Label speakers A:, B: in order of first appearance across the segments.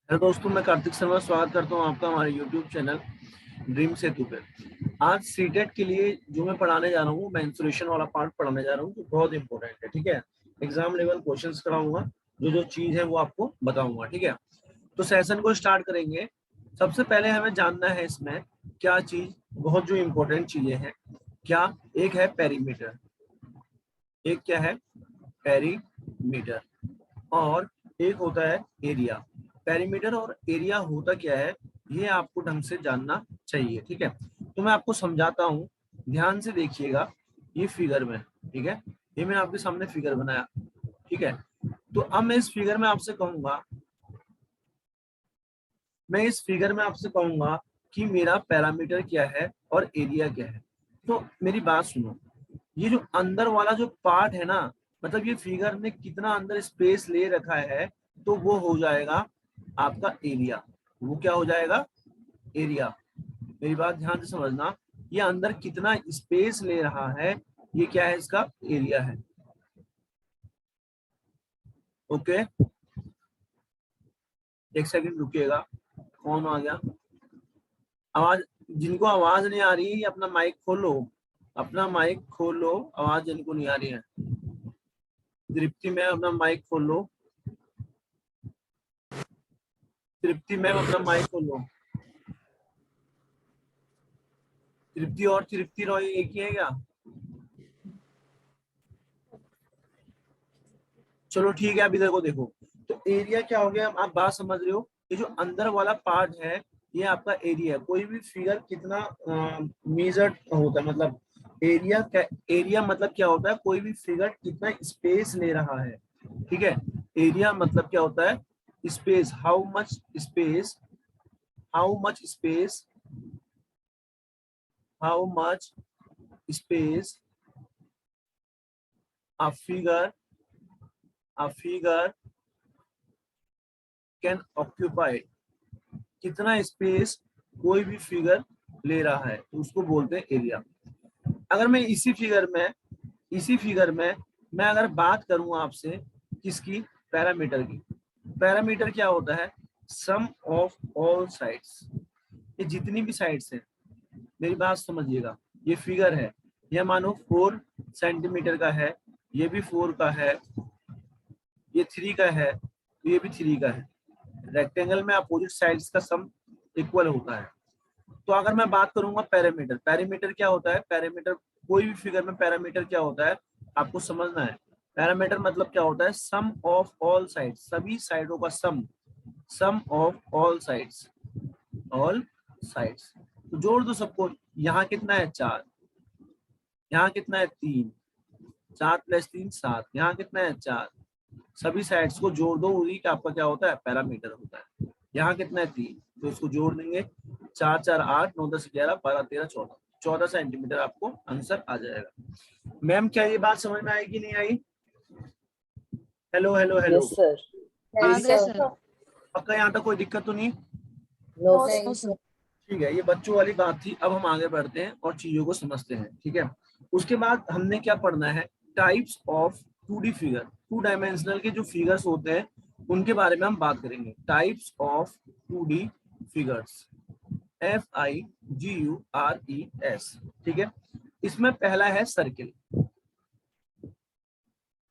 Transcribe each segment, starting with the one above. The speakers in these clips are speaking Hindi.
A: हेलो दोस्तों, मैं कार्तिक शर्मा स्वागत करता हूं आपका हमारे यूट्यूब चैनल ड्रीम सेतु पे। आज सीटेट के लिए जो मैं पढ़ाने जा रहा हूँ, मैं इंसुलेशन वाला पार्ट पढ़ाने जा रहा हूँ, जो बहुत इंपॉर्टेंट है। ठीक है, एग्जाम लेवल क्वेश्चंस कराऊंगा, जो जो चीज है वो आपको बताऊंगा। ठीक है, तो सेशन को स्टार्ट करेंगे। सबसे पहले हमें जानना है इसमें क्या चीज, बहुत जो इम्पोर्टेंट चीजें हैं। क्या? एक है पेरीमीटर, एक क्या है पेरीमीटर, और एक होता है एरिया। पेरीमीटर और एरिया होता क्या है, ये आपको ढंग से जानना चाहिए। ठीक है, तो मैं आपको समझाता हूँ, ध्यान से देखिएगा। ये फिगर में, ठीक है, ये मैंने आपके सामने फिगर बनाया। ठीक है, तो अब मैं इस फिगर में आपसे कहूंगा कि मेरा पैरामीटर क्या है और एरिया क्या है। तो मेरी बात सुनो, ये जो अंदर वाला जो पार्ट है ना, मतलब ये फिगर ने कितना अंदर स्पेस ले रखा है, तो वो हो जाएगा आपका एरिया। वो क्या हो जाएगा? एरिया। मेरी बात ध्यान से समझना, ये अंदर कितना स्पेस ले रहा है, ये क्या है? इसका एरिया है। ओके, एक सेकंड रुकिएगा। कौन आ गया? आवाज, जिनको आवाज नहीं आ रही है, अपना माइक खोलो, अपना माइक खोलो। आवाज जिनको नहीं आ रही है, तृप्ति मैम अपना माइक खोलो, तृप्ति मैम अपना माइक खोलो। तृप्ति और तृप्ति रॉय एक ही है क्या? चलो ठीक है, अभी देखो देखो, तो एरिया क्या हो गया, आप बात समझ रहे हो? ये जो अंदर वाला पार्ट है, ये आपका एरिया है। कोई भी फिगर कितना मेजर होता है, मतलब एरिया क्या? एरिया मतलब क्या होता है, कोई भी फिगर कितना स्पेस ले रहा है। ठीक है, एरिया मतलब क्या होता है? Space, how much space, how much space, how much space a figure a figure can occupy. कितना स्पेस कोई भी फिगर ले रहा है, तो उसको बोलते हैं एरिया। अगर मैं इसी फिगर में मैं अगर बात करूं आपसे किसकी? पैरामीटर की। पैरामीटर क्या होता है? सम ऑफ ऑल साइड्स। ये जितनी भी साइड्स हैं, मेरी बात समझिएगा। ये फिगर है, यह मानो 4 सेंटीमीटर का है, ये भी 4 का है, ये 3 का है, तो ये भी 3 का है। रेक्टेंगल में अपोजिट साइड्स का सम इक्वल होता है। तो अगर मैं बात करूंगा पैरामीटर, पैरामीटर क्या होता है? पैरामीटर, कोई भी फिगर में पैरामीटर क्या होता है, आपको समझना है। पैरामीटर मतलब क्या होता है? सम ऑफ ऑल साइड्स, सभी साइडों का sum, sum of all sides, all sides. तो जोड़ दो सबको। यहाँ कितना है? 4, यहाँ कितना है? 3, 4 + 3 7, यहाँ कितना है? 4। सभी साइड्स को जोड़ दो, उन्हीं का आपका क्या होता है? पैरामीटर होता है। यहाँ कितना है? 3, तो इसको जोड़ देंगे। 4 4 8 9 10 11 12 13 14, 14 सेंटीमीटर आपको आंसर आ जाएगा। मैम, क्या ये बात समझ में आई कि नहीं आई? Hello hello hello.
B: Yes sir.
A: ये
B: यस सर।
A: पक्का यहाँ तक कोई दिक्कत तो नहीं?
B: No sir.
A: ठीक है, ये बच्चों वाली बात थी। अब हम आगे बढ़ते हैं और चीजों को समझते हैं। ठीक है, उसके बाद हमने क्या पढ़ना है? Types of 2D figure, 2 dimensional के जो फिगर्स होते हैं उनके बारे में हम बात करेंगे। Types of 2D figures, FIGURES। ठीक है, इसमें पहला है सर्किल।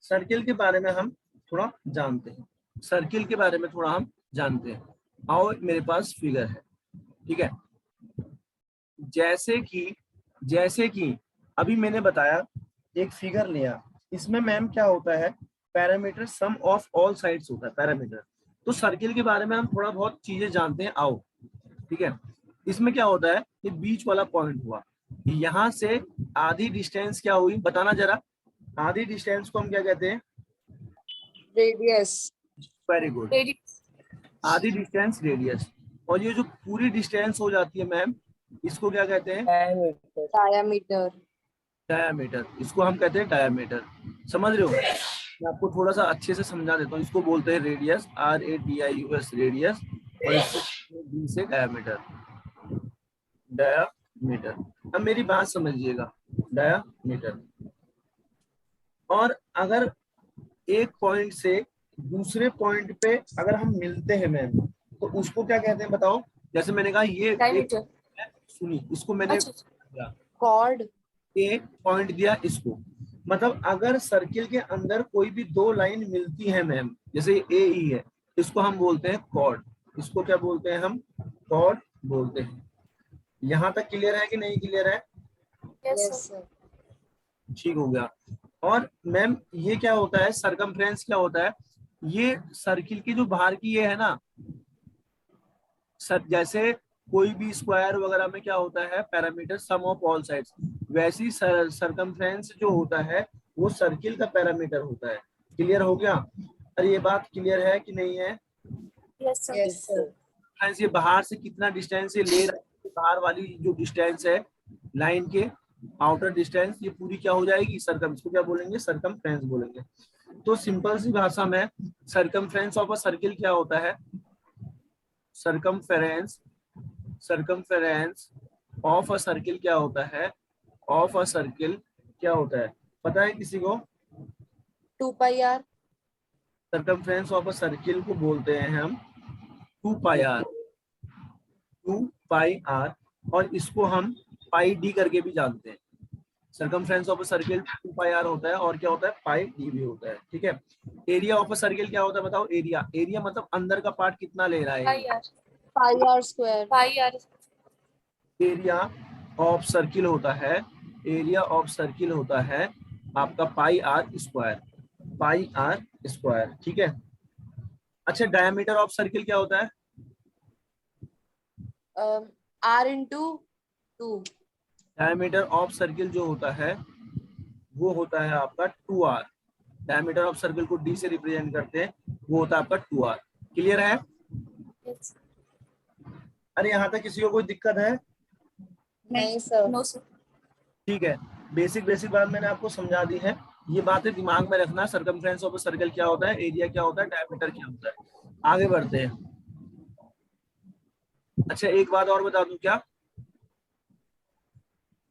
A: सर्किल के बारे में हम थोड़ा जानते हैं, सर्किल के बारे में थोड़ा हम जानते हैं। आओ, मेरे पास फिगर है। ठीक है, जैसे कि अभी मैंने बताया, एक फिगर लिया, इसमें मैम क्या होता है? Perimeter sum of all sides होता है पैरामीटर। तो सर्किल के बारे में हम थोड़ा बहुत चीजें जानते हैं, आओ। ठीक है, इसमें क्या होता है? ये बीच वाला पॉइंट हुआ, यहाँ से आधी डिस्टेंस क्या हुई, बताना जरा। आधी डिस्टेंस को हम क्या कहते हैं?
B: रेडियस।
A: वेरी गुड, आधी डिस्टेंस रेडियस। और ये जो पूरी डिस्टेंस हो जाती है मैम, इसको क्या कहते हैं?
B: डायमीटर। डायमीटर।
A: डायामीटर। इसको हम कहते हैं डायामीटर। समझ रहे हो? मैं आपको थोड़ा सा अच्छे से समझा देता हूँ। इसको बोलते हैं रेडियस, RADIUS, रेडियस। और इसको D से डायामीटर, डायामीटर। अब मेरी बात समझिएगा, डायामीटर। और अगर एक पॉइंट से दूसरे पॉइंट पे अगर हम मिलते हैं मैम, तो उसको क्या कहते हैं बताओ। जैसे मैंने कहा ये एक,
C: डायमीटर।
A: सुनी इसको मैंने
C: अच्छा
B: Chord.
A: एक पॉइंट दिया इसको, मतलब अगर सर्किल के अंदर कोई भी दो लाइन मिलती है मैम, जैसे ए ई है, इसको हम बोलते हैं कॉर्ड। इसको क्या बोलते हैं हम? कॉर्ड बोलते हैं। यहाँ तक क्लियर है कि नहीं क्लियर है?
B: Yes,
C: yes
B: sir.
A: ठीक हो गया। और मैम ये क्या होता है, सरकमफ्रेंस क्या होता है? ये सर्किल की जो बाहर की ये है ना सर, जैसे कोई भी स्क्वायर वगैरह में क्या होता है, perimeter sum of all sides, वैसी सरकमफ्रेंस जो होता है वो सर्किल का पैरामीटर होता है। क्लियर हो गया? अरे ये बात क्लियर है कि नहीं है?
C: Yes sir.
B: Yes, sir.
A: Distance ये बाहर से कितना डिस्टेंस ये ले रहा है, बाहर वाली जो डिस्टेंस है लाइन के, आउटर डिस्टेंस, ये पूरी क्या हो जाएगी, सरकम, इसको क्या बोलेंगे, सरकमफ्रेंस बोलेंगे। तो सिंपल सी भाषा में सरकमफ्रेंस ऑफ अ सर्किल क्या होता है? Circumference circumference of a circle क्या होता है? ऑफ अ सर्किल क्या होता है, पता है किसी को?
B: 2 pi r.
A: Circumference of a circle को बोलते हैं हम 2 पाई आर, 2 पाई आर, और इसको हम पाई डी करके भी जानते हैं। Circumference of a circle 2 pi r होता है, और क्या होता है, पाई डी भी होता है। ठीक है। एरिया ऑफ अ सर्किल क्या होता है बताओ? एरिया, एरिया मतलब अंदर का पार्ट कितना ले रहा है?
C: Pi r.
B: Pi r square.
C: Pi r.
A: Area of circle होता है, एरिया ऑफ सर्किल होता है आपका pi r square, pi r square. ठीक है। अच्छा, डायमीटर ऑफ सर्किल क्या होता है?
B: R into 2.
A: Diameter of circle जो होता है वो होता है आपका 2r। डायमीटर ऑफ सर्किल को d से रिप्रेजेंट करते हैं, वो होता है आपका 2r। क्लियर है?
C: यस।
A: अरे यहाँ तक किसी को कोई दिक्कत है?
B: नहीं sir.
C: No sir.
A: ठीक है। बेसिक बेसिक बात मैंने आपको समझा दी है, ये बातें दिमाग में रखना। सर्कमफ्रेंस ऑफ सर्कल क्या होता है, एरिया क्या होता है, डायमीटर क्या होता है। आगे बढ़ते हैं। अच्छा एक बात और बता दूं क्या,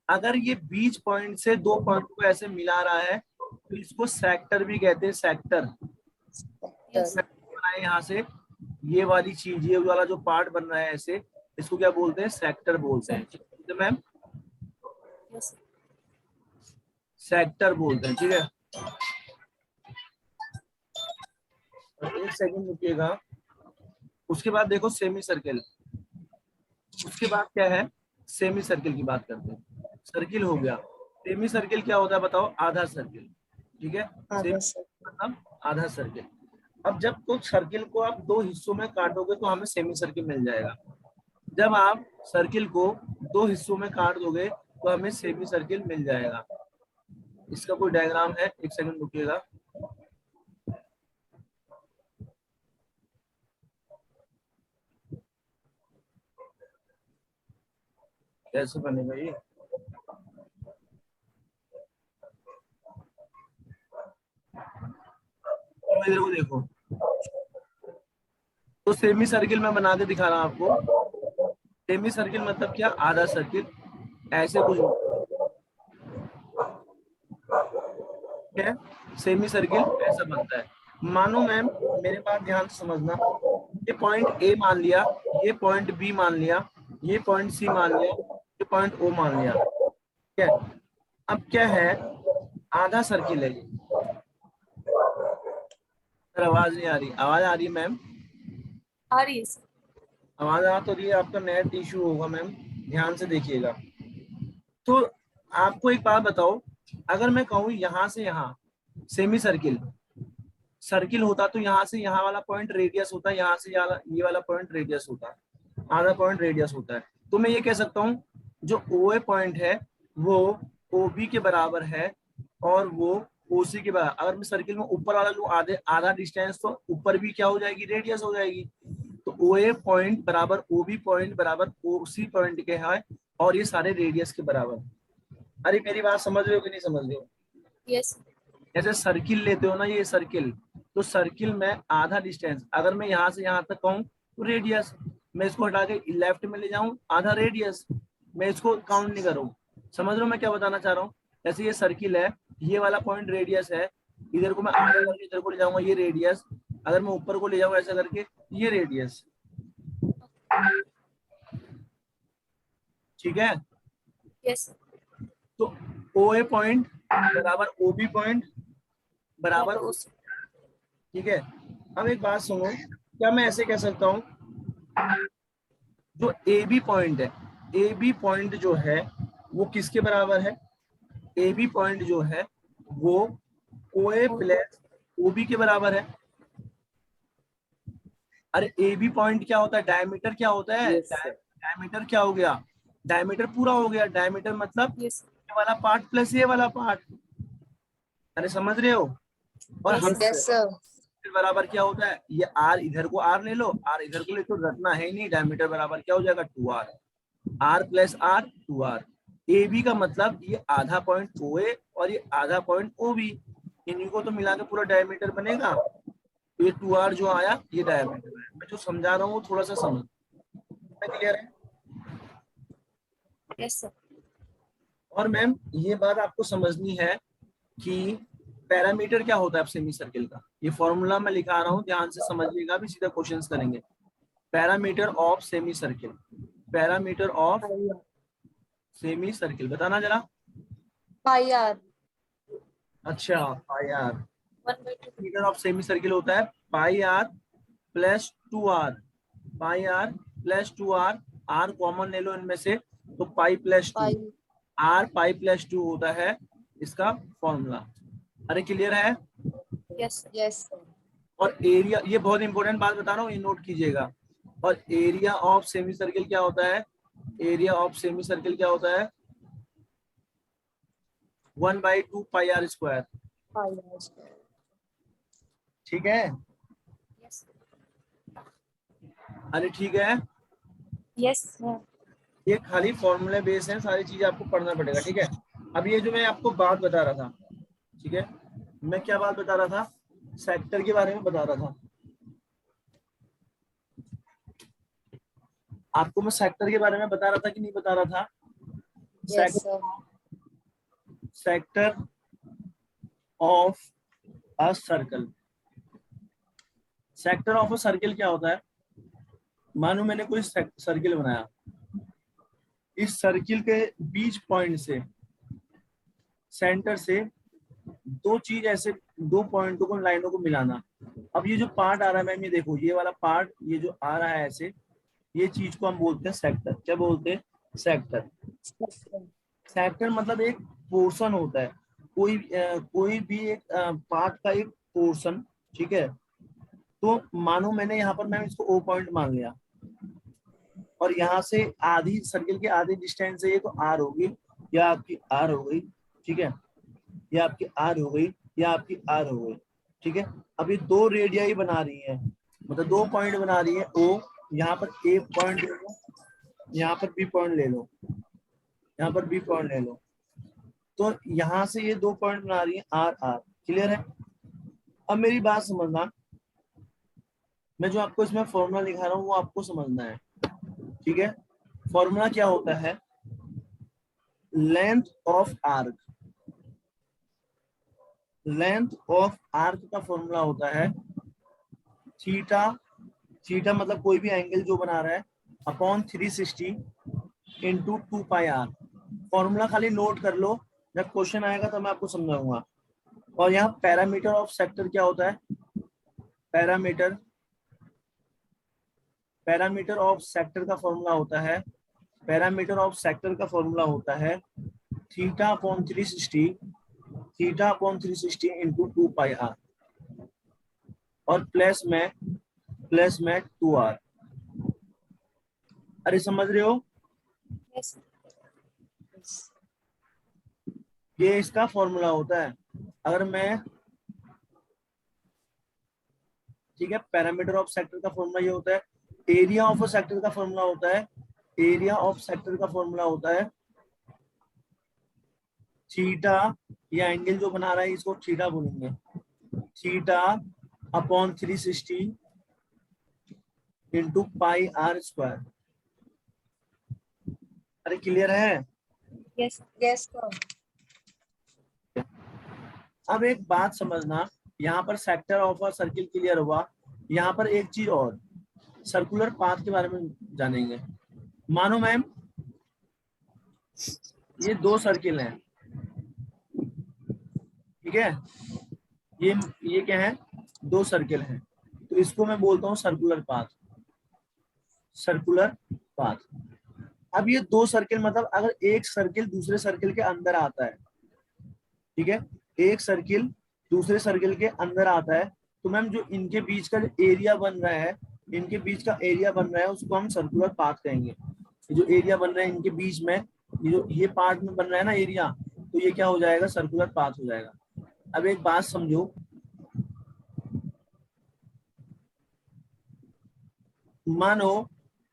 A: अगर ये बीच पॉइंट से दो पॉइंट को ऐसे मिला रहा है तो इसको सेक्टर भी कहते हैं। Sector,
C: yes.
A: बनाए यहाँ से, ये वाली चीज, ये वाला जो पार्ट बन रहा है ऐसे, इसको क्या बोलते हैं, सेक्टर बोलते हैं। ठीक है मैम,
C: यस।
A: सेक्टर बोलते हैं। ठीक है। और एक सेकंड रुकिएगा। उसके बाद देखो सेमी सर्किल, उसके बाद क्या है, सेमी सर्किल की बात करते हैं। सर्किल हो गया, सेमी सर्किल क्या होता है बताओ? आधा सर्किल। ठीक है।
B: आधा sir.
A: मतलब आधा सर्किल। अब जब तो सर्किल को आप दो हिस्सों में काटोगे तो हमें सेमी सर्किल मिल जाएगा। जब आप सर्किल को दो हिस्सों में काट दोगे तो हमें सेमी सर्किल मिल जाएगा। इसका कोई डायग्राम है? एक सेकंड रुकिएगा। कैसे बनेगा ये? इधर को देखो, तो सेमी सर्किल मैं बना के दिखा रहा हूं आपको। सेमी सर्किल मतलब क्या? आधा सर्किल। ऐसे कुछ है, सेमी सर्किल ऐसा बनता है। मानो मैम, मेरे बात ध्यान से समझना, ये पॉइंट ए मान लिया, ये पॉइंट बी मान लिया, ये पॉइंट सी मान लिया, ये पॉइंट ओ मान लिया। ठीक है। अब क्या है, आधा सर्किल है ये। सर आवाज नहीं आ रही? आवाज आ रही है मैम?
C: आ रही है सर।
A: आवाज आ तो रही है, आपका नेट इशू होगा मैम, ध्यान से देखिएगा। तो आपको एक बात बताओ, अगर मैं कहूँ यहाँ से यहाँ सेमी सर्किल, सर्किल होता तो यहाँ से यहाँ वाला पॉइंट रेडियस होता है, यहाँ से ये वाला पॉइंट रेडियस होता है, आधा पॉइंट रेडियस होता है। तो मैं ये कह सकता हूँ जो OA पॉइंट है वो OB के बराबर है, और वो OC के बराबर। अगर मैं सर्किल में ऊपर वाला लूँ आधे आधा डिस्टेंस, तो ऊपर भी क्या हो जाएगी, रेडियस हो जाएगी। तो OA पॉइंट बराबर OB पॉइंट बराबर OC पॉइंट के है, और ये सारे रेडियस के बराबर। अरे मेरी बात समझ रहे हो कि नहीं समझ रहे हो?
C: यस।
A: जैसे सर्किल लेते हो ना, ये सर्किल, तो सर्किल में आधा डिस्टेंस, अगर मैं यहाँ से यहाँ तक कहूँ तो रेडियस, मैं इसको हटा के लेफ्ट में ले जाऊं आधा रेडियस, मैं इसको काउंट नहीं करूँ। समझ रहे हो मैं क्या बताना चाह रहा हूँ? जैसे ये सर्किल है, ये वाला पॉइंट रेडियस है, इधर को मैं आगे करके इधर को ले जाऊंगा, ये रेडियस। अगर मैं ऊपर को ले जाऊंगा ऐसा करके, ये रेडियस। ठीक है,
C: Yes, sir.
A: तो OA पॉइंट बराबर OB पॉइंट बराबर,
C: Barabar OC.
A: ठीक है। अब एक बात सुनो, क्या मैं ऐसे कह सकता हूँ, जो AB पॉइंट है, AB पॉइंट जो है वो किसके बराबर है, AB पॉइंट जो है वो OA प्लस OB के बराबर है। अरे AB पॉइंट क्या होता है, डायमीटर क्या होता है, डायमीटर क्या हो गया, डायमीटर पूरा हो गया, डायमीटर मतलब
C: Yes, sir.
A: ये वाला पार्ट प्लस ये वाला पार्ट। अरे समझ रहे हो, और
C: Yes,
A: हम
C: sir.
B: Yes, sir.
A: बराबर क्या होता है, ये R इधर को R ले लो, R इधर को ले, तो रखना है नहीं, डायमीटर बराबर क्या हो जाएगा 2R, R plus R 2R। AB का मतलब ये आधा पॉइंट OA और ये आधा पॉइंट OB, इन्हीं को तो मिला के पूरा डायमीटर बनेगा। ये 2R जो आया ये डायमीटर है। मैं जो समझा रहा हूँ वो थोड़ा सा समझ, क्लियर है।
C: Yes, sir.
A: और मैम ये बात आपको समझनी है कि पैरामीटर क्या होता है अब सेमी सर्किल का, ये फॉर्मूला मैं लिखा रहा हूँ, ध्यान से समझिएगा, भी सीधा क्वेश्चंस करेंगे। Parameter of semi circle, parameter of semi circle बताना जरा।
B: Pi R.
A: अच्छा pi r,
C: 1/2.
A: Meter of semi circle होता है pi r plus 2R, pi r plus 2R, R common ले लो इनमें से, तो pi plus 2,
B: Pi.
A: R pi plus 2 होता है इसका फॉर्मूला। अरे क्लियर है।
C: Yes, sir.
B: Yes, sir.
A: और एरिया, ये बहुत इंपॉर्टेंट बात बता रहा हूँ, ये नोट कीजिएगा। और एरिया ऑफ सेमी सर्किल क्या होता है, एरिया ऑफ सेमी सर्किल क्या होता है 1/2 pi r square,
B: Pi R square.
A: ठीक है।
C: Yes,
A: अरे ठीक है,
C: yes, sir.
A: ये खाली फॉर्मूले बेस है, सारी चीजें आपको पढ़ना पड़ेगा, ठीक है। अब ये जो मैं आपको बात बता रहा था, ठीक है, मैं क्या बात बता रहा था, सेक्टर के बारे में बता रहा था आपको, मैं सेक्टर के बारे में बता रहा था कि नहीं बता रहा था।
B: Yes, sir.
A: Sector of a circle, sector of a circle क्या होता है, मानो मैंने कोई सर्किल बनाया, इस सर्किल के बीच पॉइंट से, सेंटर से दो चीज ऐसे, दो पॉइंटों को, लाइनों को मिलाना। अब ये जो पार्ट आ रहा है मैम, ये देखो ये वाला पार्ट, ये जो आ रहा है ऐसे, ये चीज को हम बोलते हैं सेक्टर। क्या बोलते हैं, सेक्टर। सेक्टर मतलब एक पोर्शन होता है, कोई भी एक पार्ट का एक पोर्शन, ठीक है। तो मानो मैंने यहाँ पर मैम इसको O पॉइंट मान लिया, और यहाँ से आधी सर्किल के आधी डिस्टेंस है ये, तो R होगी, या आपकी R हो गई, ठीक है, या आपकी R हो गई, या आपकी R हो गई, ठीक है। अब ये दो रेडियाई बना रही है, मतलब दो पॉइंट बना रही है O, यहाँ पर A पॉइंट ले लो, यहाँ पर B पॉइंट ले लो, यहाँ पर B पॉइंट ले लो, तो यहाँ से ये दो पॉइंट बना रही है R R, क्लियर है। अब मेरी बात समझना, मैं जो आपको इसमें फॉर्मूला लिखा रहा हूँ वो आपको समझना है, ठीक है। फॉर्मूला क्या होता है, length of arc, length of arc का फॉर्मूला होता है थीटा, थीटा मतलब कोई भी एंगल जो बना रहा है, upon 360 into 2 pi r. Formula खाली नोट कर लो, जब क्वेश्चन आएगा तो मैं आपको समझाऊंगा। और यहाँ पैरामीटर ऑफ सेक्टर क्या होता है, पैरामीटर, पैरामीटर ऑफ सेक्टर का फॉर्मूला होता है, पैरामीटर ऑफ सेक्टर का फॉर्मूला होता है theta upon 360, theta upon 360 into 2 pi r, और प्लस में 2R। अरे समझ रहे हो,
C: Yes, sir.
A: ये इसका फॉर्मूला होता है। अगर मैं, ठीक है, पैरामीटर ऑफ सेक्टर का फॉर्मूला ये होता है, एरिया ऑफ अ सेक्टर का फॉर्मूला होता है, एरिया ऑफ सेक्टर का फॉर्मूला होता है थीटा, या एंगल जो बना रहा है इसको थीटा बोलेंगे, theta upon 360 into pi r square. अरे क्लियर है।
C: Yes, sir.
B: Yes, sir.
A: अब एक बात समझना, यहाँ पर sector of a circle clear हुआ, यहाँ पर एक चीज और, सर्कुलर पाथ के बारे में जानेंगे। मानो मैम ये 2 सर्किल हैं, ठीक है, ये क्या है, 2 सर्किल हैं, तो इसको मैं बोलता हूँ सर्कुलर पाथ, सर्कुलर पाथ। अब ये 2 सर्किल मतलब अगर एक सर्किल दूसरे सर्किल के अंदर आता है, ठीक है, एक सर्किल दूसरे सर्किल के अंदर आता है, तो मैम जो इनके बीच का एरिया बन रहा है, इनके बीच का एरिया बन रहा है उसको हम सर्कुलर पाथ कहेंगे। जो एरिया बन रहा है इनके बीच में, ये पार्ट में बन रहा है ना एरिया, तो ये क्या हो जाएगा, सर्कुलर पाथ हो जाएगा। अब एक बात समझो, मानो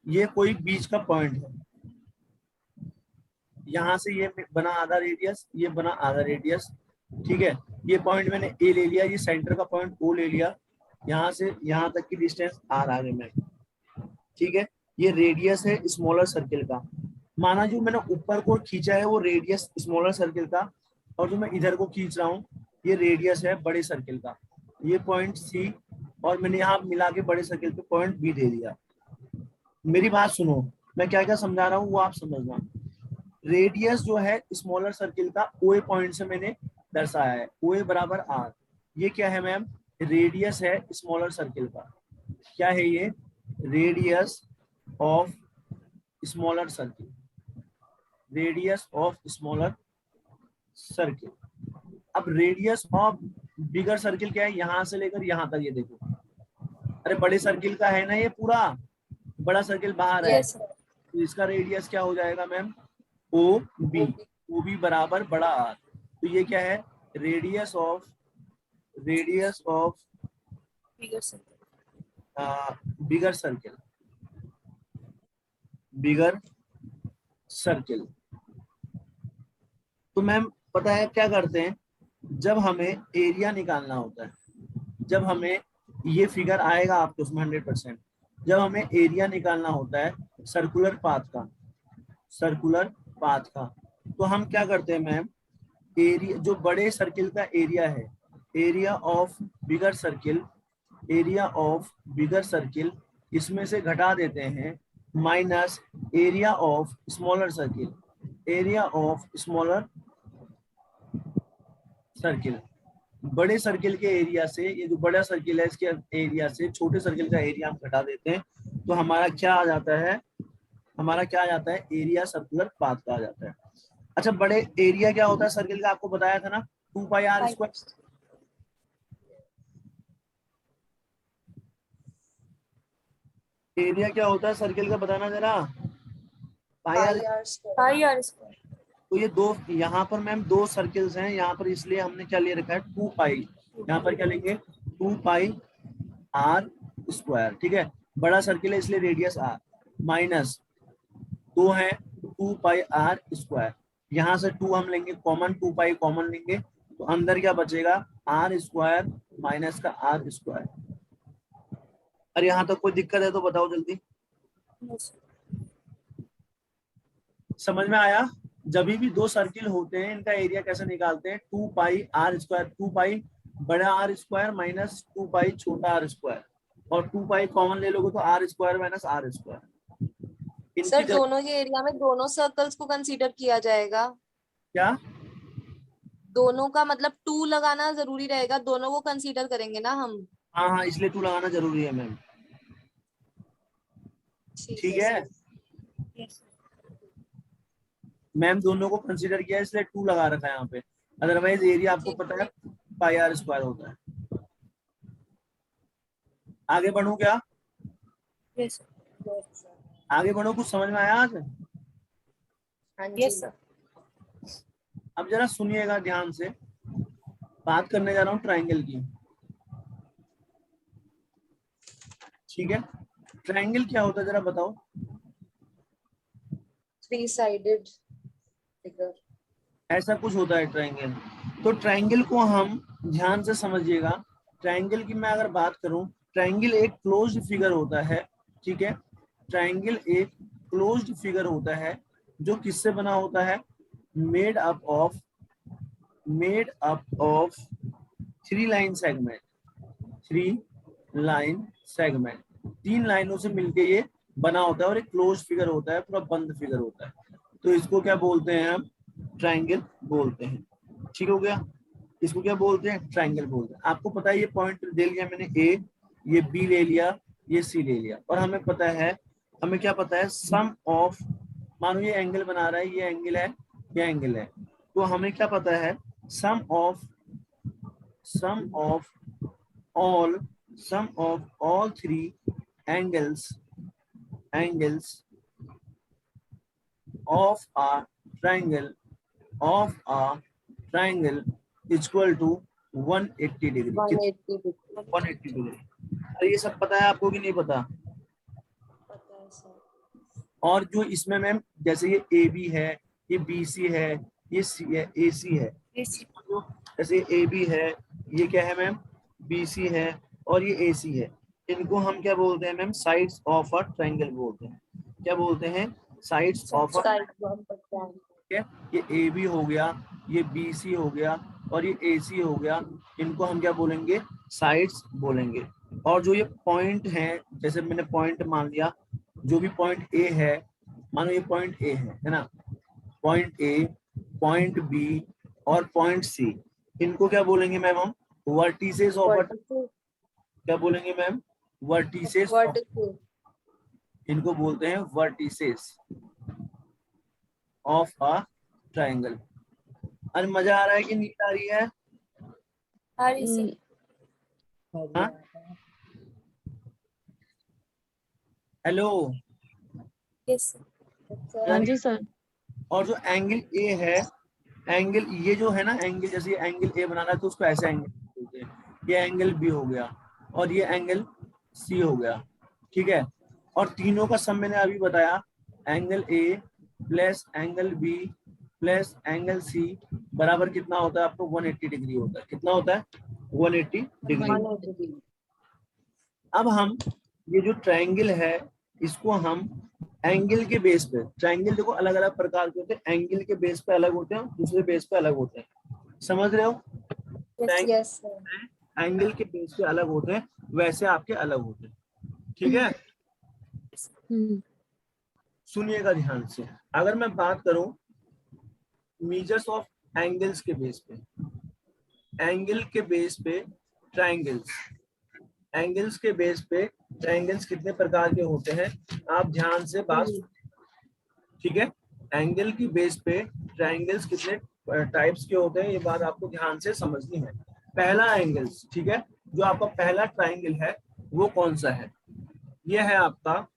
A: ये कोई बीच का पॉइंट है, यहां से ये बना आधा रेडियस, ये बना आधा रेडियस, ठीक है, ये पॉइंट मैंने ए ले लिया, ये सेंटर का पॉइंट ओ ले लिया, यहां से यहां तक की डिस्टेंस आर आ गई मैं, ठीक है, ये रेडियस है स्मॉलर सर्किल का। माना जो मैंने ऊपर को खींचा है वो रेडियस स्मॉलर सर्किल का, और जो मैं इधर को खींच रहा हूँ ये रेडियस है बड़े सर्किल का, ये पॉइंट सी, और मैंने यहाँ मिला के बड़े सर्किल पे पॉइंट बी दे दिया। मेरी बात सुनो, मैं क्या क्या समझा रहा हूँ वो आप समझना। रेडियस जो है स्मॉलर सर्किल का ओए पॉइंट से मैंने दर्शाया है, ओए बराबर आर, ये क्या है मैम, रेडियस है स्मॉलर सर्किल का, क्या है ये, radius of smaller circle, radius of smaller circle. अब रेडियस ऑफ बिगर सर्किल क्या है, यहां से लेकर यहां तक, ये देखो, अरे बड़े सर्किल का है ना ये पूरा, बड़ा सर्किल बाहर है,
B: Yes, sir.
A: तो इसका रेडियस क्या हो जाएगा ma'am, O B, O B बराबर बड़ा आर, तो ये क्या है, radius of
C: Bigger circle.
A: Bigger circle, bigger circle. तो मैम पता है क्या करते हैं, जब हमें एरिया निकालना होता है, जब हमें ये फिगर आएगा आपको उसमें 100%, जब हमें एरिया निकालना होता है सर्कुलर पाथ का, सर्कुलर पाथ का, तो हम क्या करते हैं मैम, एरिया जो बड़े सर्किल का एरिया है, area of bigger circle, area of bigger circle, इसमें से घटा देते हैं minus area of smaller circle, area of smaller circle. बड़े सर्किल के एरिया से, ये जो बड़ा सर्किल है इसके एरिया से छोटे सर्किल का एरिया हम घटा देते हैं, तो हमारा क्या आ जाता है, हमारा क्या आ जाता है, एरिया सर्कुलर पाथ का आ जाता है। अच्छा, बड़े एरिया क्या होता है सर्किल का, आपको बताया था ना, 2 पाई आर स्क्वायर। एरिया क्या होता है सर्किल का, बताना जरा, पाई r.
B: Pi r square.
C: Pi r square.
A: तो ये दो, यहाँ पर मैम 2 सर्किल्स हैं यहाँ पर, इसलिए हमने क्या ले रखा है, 2 पाई, यहाँ पर क्या लेंगे, 2 पाई आर स्क्वायर, ठीक है, बड़ा सर्किल है इसलिए रेडियस आर, माइनस 2 है 2 पाई आर स्क्वायर, यहाँ से 2 हम लेंगे कॉमन, 2 पाई कॉमन लेंगे, तो अंदर क्या बचेगा, आर स्क्वायर माइनस का आर स्क्वायर। अरे यहाँ तक कोई दिक्कत है तो बताओ जल्दी,
C: No, sir.
A: समझ में आया। जब भी 2 सर्किल होते हैं इनका एरिया कैसे निकालते हैं, 2 पाई आर स्क्वायर, 2 पाई बड़ा आर स्क्वायर माइनस 2 पाई छोटा आर स्क्वायर, और 2 पाई कॉमन ले लोगे तो R square minus R square.
B: Sir दोनों के एरिया में दोनों सर्कल्स को कंसीडर किया जाएगा,
A: क्या,
B: दोनों का मतलब 2 लगाना जरूरी रहेगा, दोनों को कंसीडर करेंगे ना हम।
A: हाँ हाँ, इसलिए 2 लगाना जरूरी है मैम, ठीक है
B: सर।
C: Yes, sir.
A: मैम, दोनों को कंसीडर किया इसलिए 2 लगा रखा है यहाँ पे, अदरवाइज एरिया आपको
B: ठीक
A: पता है पाई आर स्क्वायर होता है। आगे बढ़ूं क्या,
C: Yes, sir.
B: Yes, sir.
A: आगे बढ़ो, कुछ समझ में आया आज।
B: हाँ
C: Yes,
B: जी।
C: sir.
A: अब जरा सुनिएगा ध्यान से, बात करने जा रहा हूँ ट्राइंगल की, ठीक है, ट्राइंगल क्या होता है जरा बताओ।
B: 3-sided figure.
A: ऐसा कुछ होता है ट्राइंगल, तो ट्राइंगल को हम ध्यान से समझिएगा। ट्राइंगल की मैं अगर बात करूं, ट्राइंगल एक क्लोज्ड फिगर होता है, ठीक है, ट्राइंगल एक क्लोज्ड फिगर होता है जो किससे बना होता है, made up of 3 line segment, 3 line segment, तीन लाइनों से मिलके ये बना होता है और एक क्लोज फिगर होता है, पूरा बंद फिगर होता है। तो इसको क्या बोलते हैं हम? ट्रायंगल बोलते हैं। ठीक हो गया? इसको क्या बोलते हैं? ट्रायंगल बोलते हैं। आपको पता है ये पॉइंट दे लिया मैंने ए, ये बी ले लिया, ये सी ले लिया, और हमें पता है, हमें क्या पता है? सम ऑफ, मानो ये एंगल बना रहा है, ये एंगल है, ये एंगल है, तो हमें क्या पता है? सम of all sum of all three angles of a triangle is equal to 180 degree.
B: 180 degree
A: 180 degree. अरे ये सब पता है आपको कि नहीं पता?
B: पता है सर।
A: और जो इसमें मैम, जैसे ये ए बी है, ये बी सी है, ये सी है, ए सी है,
C: Yes.
A: जैसे ए बी है, ये क्या है मैम? बी सी है, और ये ए सी है। इनको हम क्या बोलते हैं ma'am? Sides of a triangle बोलते हैं। क्या बोलते हैं? Sides of a.
B: Side one पर plan।
A: ये ए बी हो गया, ये बी सी हो गया, और ये ए सी हो गया। इनको हम क्या बोलेंगे? साइड्स बोलेंगे। और जो ये पॉइंट है, जैसे मैंने पॉइंट मान लिया, जो भी पॉइंट ए है, मानो ये पॉइंट ए है ना, पॉइंट ए, पॉइंट बी और पॉइंट सी, इनको क्या बोलेंगे मैम हम? Vertices of a.
B: Vertices
A: क्या बोलेंगे मैम? Vertices of.
B: vertices
A: इनको बोलते हैं वर्टिसेस ऑफ अ ट्रायंगल। अरे मजा आ रहा है कि नींद आ रही है?
C: How is it?
A: हाँ? हेलो।
C: Yes, sir.
B: अच्छा,
D: हाँ जी सर।
A: और जो एंगल ए है, एंगल ये जो है ना, एंगल जैसे एंगल ए बनाना है तो उसको ऐसे एंगल बोलते हैं। ये एंगल बी हो गया और ये एंगल सी हो गया, ठीक है। और तीनों का सम मैंने अभी बताया, angle A plus angle B plus angle C बराबर कितना होता है आपको? 180 डिग्री होता है। कितना होता है? 180 डिग्री।
B: 180 डिग्री।
A: अब हम ये जो ट्रायंगल है, इसको हम एंगल के बेस पे, ट्रायंगल देखो अलग अलग प्रकार के होते हैं, एंगल के बेस पे अलग होते हैं, दूसरे बेस पे अलग होते हैं। समझ रहे हो?
C: Yes,
B: Yes sir।
A: एंगल के बेस पे अलग होते हैं, वैसे आपके अलग होते हैं, ठीक है। सुनिएगा ध्यान से। अगर मैं बात करूं मेजर्स ऑफ एंगल्स के बेस पे, एंगल के बेस पे ट्रायंगल्स, एंगल्स के बेस पे ट्रायंगल्स कितने प्रकार के होते हैं, आप ध्यान से बात सुनिए, ठीक है। एंगल की बेस पे ट्रायंगल्स कितने टाइप्स के होते हैं, ये बात आपको ध्यान से समझनी है। पहला एंगल्स, ठीक है, जो आपका पहला ट्रायंगल है वो कौन सा है? ये है आपका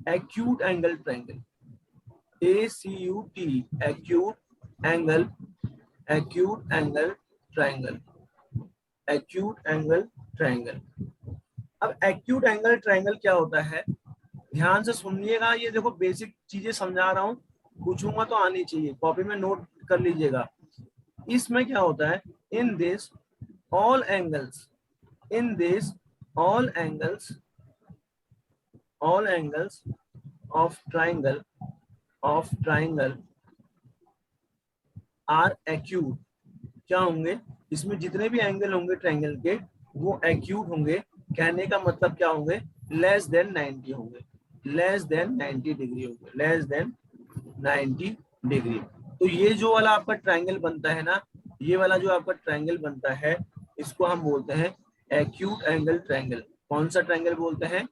A: acute angle triangle, ACUT, acute angle triangle, acute angle triangle. अब एक्यूट एंगल ट्रायंगल क्या होता है, ध्यान से सुनिएगा। ये देखो बेसिक चीजें समझा रहा हूँ, पूछूंगा तो आनी चाहिए, कॉपी में नोट कर लीजिएगा। इसमें क्या होता है? In this all angles, in this all angles of triangle are acute. क्या होंगे? इसमें जितने भी एंगल होंगे ट्रायंगल के वो एक्यूट होंगे। कहने का मतलब क्या होंगे? लेस देन 90 होंगे, लेस देन 90 डिग्री होंगे, लेस देन 90 डिग्री। तो ये जो वाला आपका ट्रायंगल बनता है ना, ये वाला जो आपका ट्रायंगल बनता है, इसको हम बोलते हैं एक्यूट एंगल ट्रायंगल। कौन सा ट्रायंगल बोलते हैं?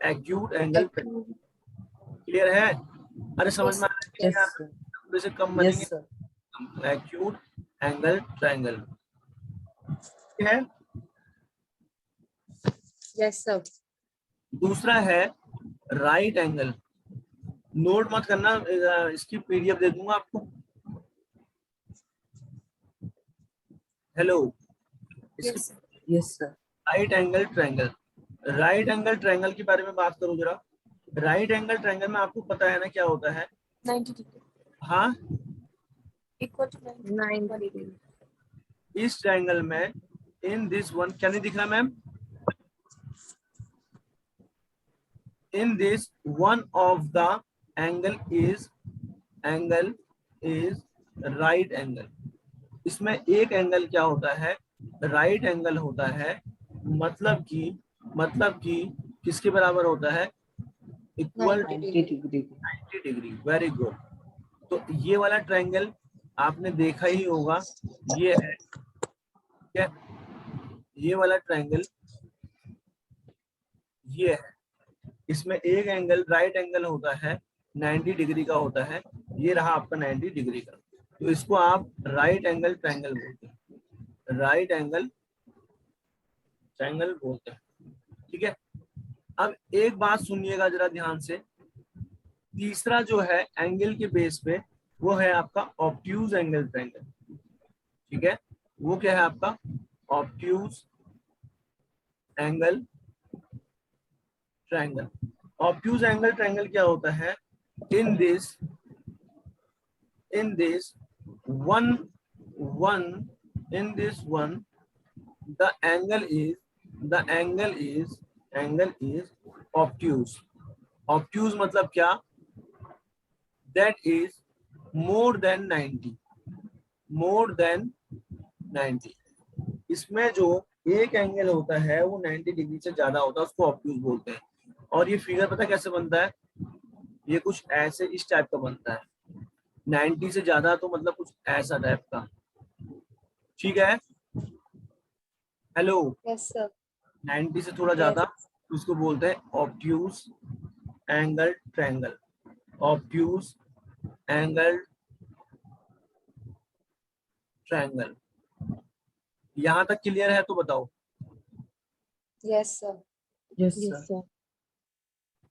A: Acute angle. क्लियर है? अरे समझ में आ रहा है? थोड़े से कम बनेंगे। एक्यूट एंगल ट्रायंगल है।
B: Yes sir.
A: दूसरा है राइट एंगल। नोट मत करना, इसकी PDF दे दूंगा आपको। Hello.
C: yes, sir.
D: Yes sir.
A: Right angle triangle, right angle triangle के बारे में बात करूं जरा। राइट एंगल ट्रायंगल में आपको पता है ना क्या होता है?
C: 90 degree.
A: हाँ,
C: Equal to 90.
B: 90 डिग्री।
A: इस ट्रायंगल में इन दिस वन, क्या नहीं दिख रहा ma'am? In this one of the angle is right angle. इसमें एक एंगल क्या होता है? राइट एंगल होता है। मतलब कि किसके बराबर होता है? Equal
B: 90
A: 90 degree. Very good. तो ये वाला ट्रायंगल आपने देखा ही होगा, ये है क्या? ये वाला ट्रायंगल ये है, इसमें एक एंगल राइट एंगल होता है 90 डिग्री का होता है, ये रहा आपका 90 डिग्री का, तो इसको आप राइट एंगल ट्रायंगल बोलते हैं, राइट एंगल ट्रायंगल बोलते हैं। ठीक है, अब एक बात सुनिएगा जरा ध्यान से, तीसरा जो है एंगल के बेस पे वो है आपका ऑब्ट्यूज एंगल ट्रायंगल। ठीक है, वो क्या है आपका? Obtuse angle triangle. Obtuse angle triangle क्या होता है? In this one the angle is obtuse। obtuse मतलब क्या? that is more than 90। इसमें जो एक एंगल होता है वो 90 डिग्री से ज्यादा होता है, उसको ऑब्ट्यूज बोलते हैं। और ये फिगर पता कैसे बनता है? ये कुछ ऐसे इस टाइप का बनता है, 90 से ज्यादा तो मतलब कुछ ऐसा टाइप का। ठीक है, हेलो,
B: यस सर
A: 90 से थोड़ा ज्यादा उसको बोलते हैं obtuse angle triangle. Obtuse angle triangle. यहां तक क्लियर है तो बताओ।
B: Yes sir
C: Yes, sir.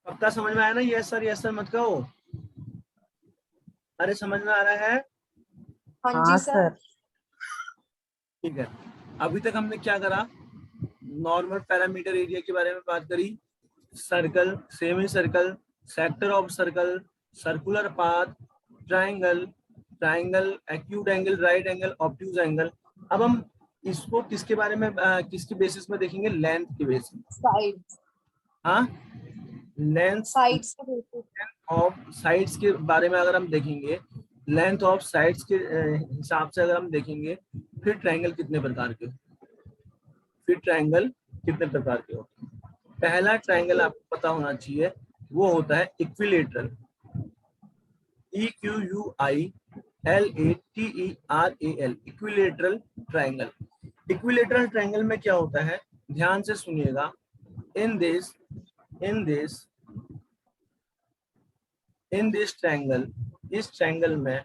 A: पक्का समझ में आया ना? यस सर मत कहो। अरे समझ में आ रहा है?
B: हाँ जी सर
A: ठीक है, अभी तक हमने क्या करा? नॉर्मल पैरामीटर एरिया के बारे में बात करी, circle, semi circle, sector of circle, circular path, triangle, acute angle, right angle, obtuse angle. अब हम इसको किसके बारे में किसके बेसिस में देखेंगे? लेंथ के बेसिस।
B: साइड
A: हाँ, लेंथ
B: साइड्स के बेसिस
A: ऑफ साइड्स के बारे में अगर हम देखेंगे, लेंथ ऑफ साइड्स के हिसाब से अगर हम देखेंगे, फिर ट्रायंगल कितने प्रकार के होते हैं? पहला ट्रायंगल आपको पता होना चाहिए, वो होता है equilateral. EQUILATERAL, equilateral triangle. Equilateral triangle में क्या होता है? ध्यान से सुनिएगा। इन दिस ट्रायंगल, इस ट्रायंगल में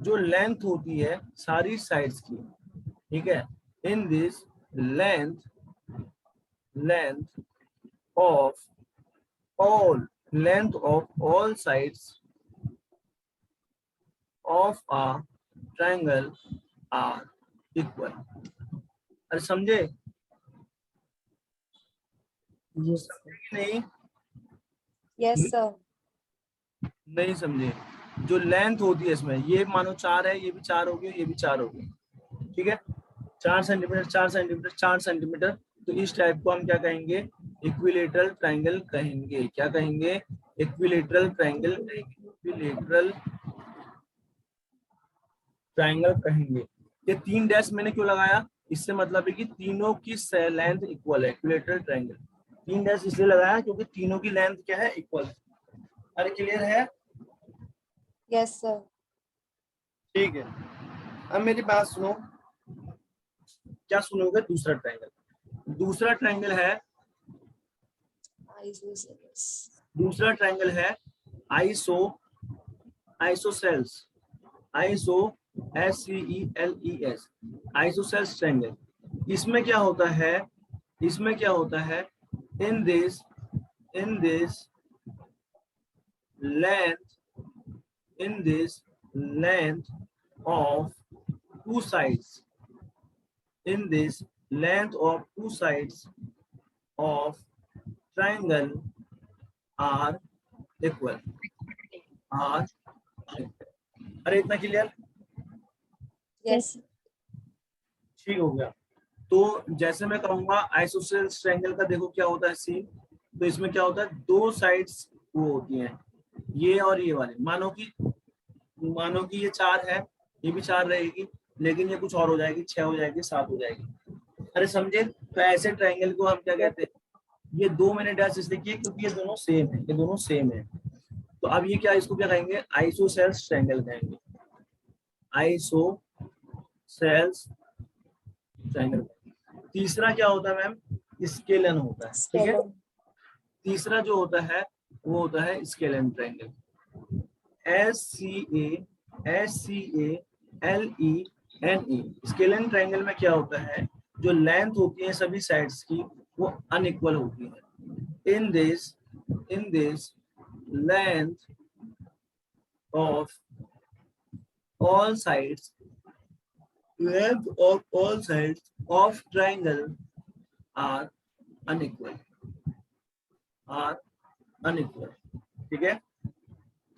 A: जो लेंथ होती है सारी साइड्स की, ठीक है, in this length of all sides of a triangle are equal। अरे समझे?
C: Yes.
A: नहीं
B: यस सर
A: नहीं समझे? जो लेंथ होती है इसमें, ये मानो 4 है, ये भी 4 हो गया, ये भी 4 हो गया, ठीक है, 4 सेंटीमीटर 4 सेंटीमीटर 4 सेंटीमीटर। तो इस टाइप को हम क्या कहेंगे? इक्विलेटरल ट्रायंगल कहेंगे। क्या कहेंगे? इक्विलेटरल ट्रायंगल कहेंगे। ये 3 डैश मैंने क्यों लगाया? इससे मतलब है कि तीनों की लेंथ इक्वल है। इक्विलेटरल ट्रायंगल 3 डैश इसलिए लगाया क्योंकि तीनों की लेंथ क्या है? इक्वल। अरे क्लियर है?
B: यस सर
A: ठीक है, अब मेरी बात सुनो। क्या सुनोगे? दूसरा ट्रायंगल है आइसोसेल्स आइसोसेल्स ट्रायंगल। इसमें क्या होता है? In this length of two sides of triangle are equal। अरे इतना क्लियर?
B: यस
A: ठीक हो गया। तो जैसे मैं कहूंगा आइसोसेल्स ट्रायंगल का देखो क्या होता है सीन। तो इसमें क्या होता है? 2 साइड्स वो होती हैं, ये और ये वाले। मानो कि ये 4 है, ये भी 4 रहेगी, लेकिन ये कुछ और हो जाएगी, 6 हो जाएगी, 7 हो जाएगी। अरे समझे? तो ऐसे ट्रायंगल को हम क्या कहते हैं? ये 2 मैंने डैश इसलिए किए क्योंकि ये दोनों सेम है, ये दोनों सेम है। तो अब ये क्या, इसको क्या कहेंगे, आइसोसेल्स ट्रायंगल कहेंगे, आइसोसेल्स ट्रायंगल। तीसरा क्या होता है मैम, स्केलन होता है, ठीक है।
B: स्केलन।
A: तीसरा जो होता है वो होता है scalene triangle, SCALENE। Scalene triangle में क्या होता है, जो लेंथ होती है सभी साइड्स की वो अनइक्वल होती है। In this length of all sides of triangle are unequal, ठीक है। तो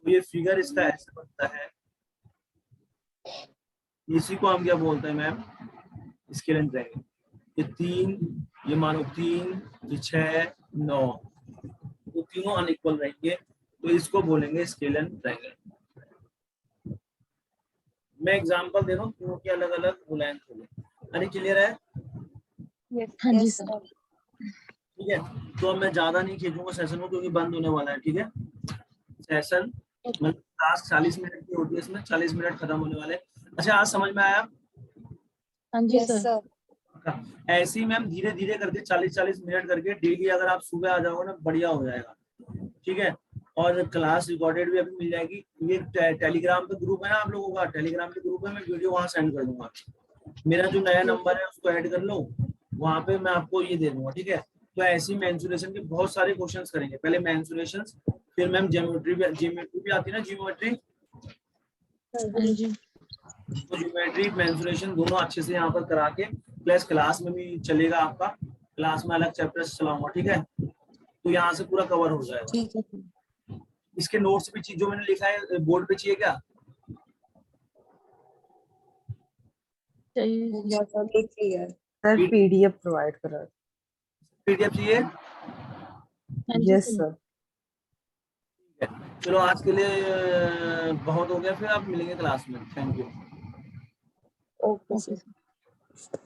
A: ये फिगर इसका ऐसे बनता है, इसी को हम क्या बोलते हैं मैम, स्केलन ट्रायंगल। ये 3, ये मानो 3, ये 6, 9, तो तीनों अनइक्वल रहेंगे, तो इसको बोलेंगे स्केलन ट्रायंगल। मैं एग्जांपल दे रहा हूँ, तीनों की अलग अलग लेंथ होगी। अरे क्लियर है?
C: हाँ जी
B: Yes,
C: सर।
B: sir.
A: ठीक है, तो अब मैं ज्यादा नहीं खींचूंगा सेशन को क्योंकि बंद होने वाला है, ठीक है। सेशन मतलब क्लास 40 मिनट की होती है, इसमें 40 मिनट खत्म होने वाले। अच्छा, आज समझ में आया?
C: हाँ जी
B: Yes,
C: सर।
B: sir.
A: ऐसे ही मैम धीरे धीरे करके 40-40 मिनट करके डेली अगर आप सुबह आ जाओगे ना, बढ़िया हो जाएगा, ठीक है। और क्लास रिकॉर्डेड भी अभी मिल जाएगी। ये टेलीग्राम पे ग्रुप है ना आप लोगों का, टेलीग्राम पे ग्रुप है, मैं वीडियो वहां सेंड कर दूंगा। मेरा जो नया नंबर है उसको ऐड कर लो, वहां पे मैं आपको ये दे दूंगा, ठीक है। तो ऐसी मेंसुरेशन के बहुत सारे क्वेश्चंस करेंगे, पहले मेंसुरेशंस, फिर मैम ज्योमेट्री भी आती है ना, ज्योमेट्री।
C: हाँ जी।
A: तो ज्योमेट्री मेंसुरेशन दोनों अच्छे से यहाँ पर करा के, प्लस क्लास में भी चलेगा आपका, क्लास में अलग चैप्टर्स चलाऊंगा, ठीक है। तो यहाँ से पूरा कवर हो जाएगा।
B: ठीक है।
A: इसके नोट्स भी चीज जो मैंने लिखा है बोर्ड पे चाहिए क्या?
C: चाहिए।
B: Yes, sir. Be clear.
D: Sir PDF provide करो।
A: पीडीएफ चाहिए?
C: हाँ जी
D: यस
C: सर।
D: सर।
A: चलो आज के लिए बहुत हो गया, फिर आप मिलेंगे क्लास में। Thank you.
B: Okay,
C: okay
B: sir.
C: Sir.